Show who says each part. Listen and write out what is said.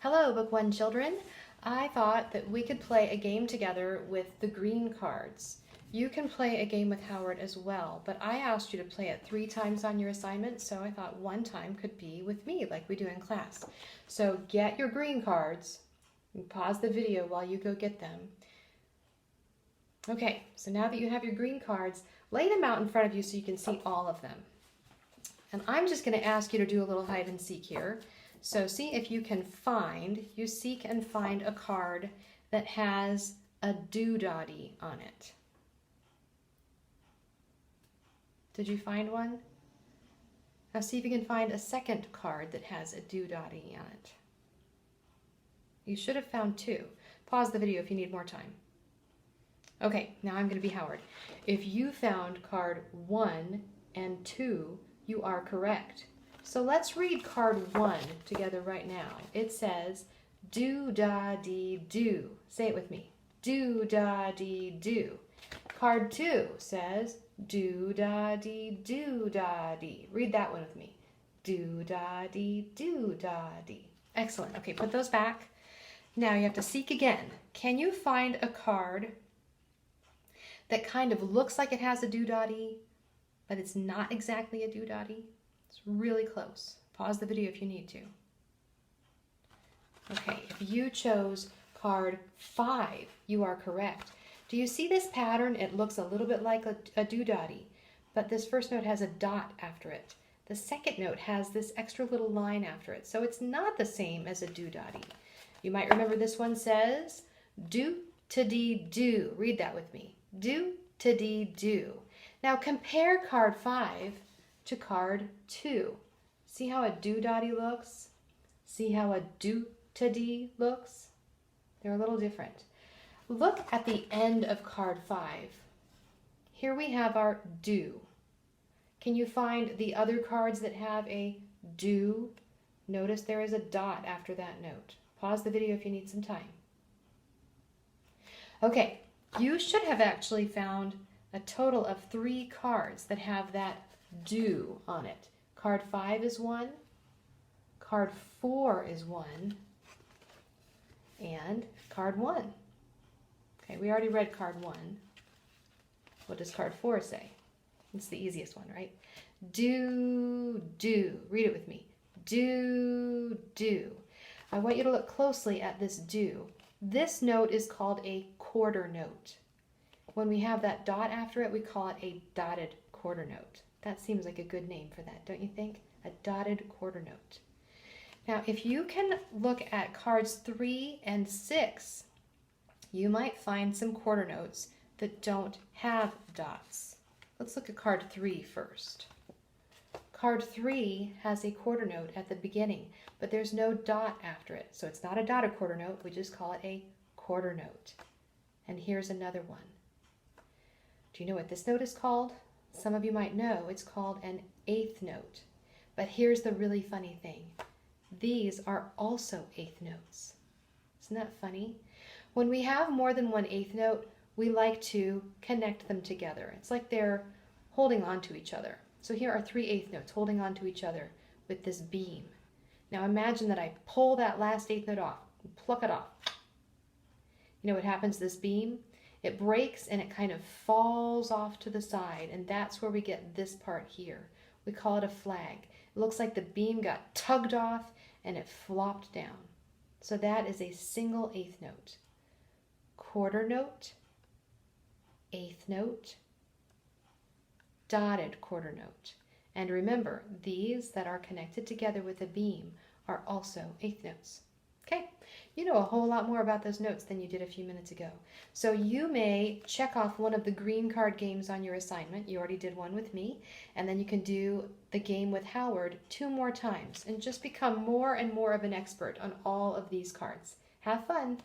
Speaker 1: Hello, Book One children. I thought that we could play a game together with the green cards. You can play a game with Howard as well, but I asked you to play it 3 times on your assignment, so I thought one time could be with me like we do in class. So get your green cards and pause the video while you go get them. Okay, so now that you have your green cards, lay them out in front of you so you can see all of them. And I'm just going to ask you to do a little hide and seek here. So see if you can find, you seek and find a card that has a doodaddy on it. Did you find one? Now see if you can find a second card that has a doodaddy on it. You should have found 2. Pause the video if you need more time. Okay, now I'm going to be Howard. If you found card 1 and 2, you are correct. So let's read card 1 together right now. It says, do-da-dee-do. Say it with me. Do-da-dee-do. Card 2 says, do-da-dee-do-da-dee. Read that one with me. Do-da-dee-do-da-dee. Excellent. Okay, put those back. Now you have to seek again. Can you find a card that kind of looks like it has a doodaddy, but it's not exactly a doodaddy? It's really close. Pause the video if you need to. Okay, if you chose card 5, you are correct. Do you see this pattern? It looks a little bit like a doodaddy, but this first note has a dot after it. The second note has this extra little line after it, so it's not the same as a doodaddy. You might remember this one says, do-to-dee-do. Read that with me. Do-to-dee-do. Now compare card 5 to card 2. See how a doodaddy looks? See how a do-to-dee looks? They're a little different. Look at the end of card 5. Here we have our do. Can you find the other cards that have a do? Notice there is a dot after that note. Pause the video if you need some time. Okay, you should have actually found a total of 3 cards that have that do on it. Card 5 is 1, card 4 is 1, and card 1. Okay, we already read card 1. What does card 4 say? It's the easiest one, right? Do, do. Read it with me. Do, do. I want you to look closely at this do. This note is called a quarter note. When we have that dot after it, we call it a dotted quarter note. That seems like a good name for that, don't you think? A dotted quarter note. Now, if you can look at cards 3 and 6, you might find some quarter notes that don't have dots. Let's look at card 3 first. Card 3 has a quarter note at the beginning, but there's no dot after it. So it's not a dotted quarter note, we just call it a quarter note. And here's another one. Do you know what this note is called? Some of you might know it's called an 8th note. But here's the really funny thing. These are also 8th notes. Isn't that funny? When we have more than one 8th note, we like to connect them together. It's like they're holding on to each other. So here are 3 8th notes holding on to each other with this beam. Now imagine that I pull that last 8th note off and pluck it off. You know what happens to this beam? It breaks and it kind of falls off to the side, and that's where we get this part here. We call it a flag. It looks like the beam got tugged off and it flopped down. So that is a single 8th note. Quarter note, 8th note, dotted quarter note. And remember, these that are connected together with a beam are also 8th notes. Okay, you know a whole lot more about those notes than you did a few minutes ago. So you may check off one of the green card games on your assignment. You already did one with me. And then you can do the game with Howard 2 more times and just become more and more of an expert on all of these cards. Have fun!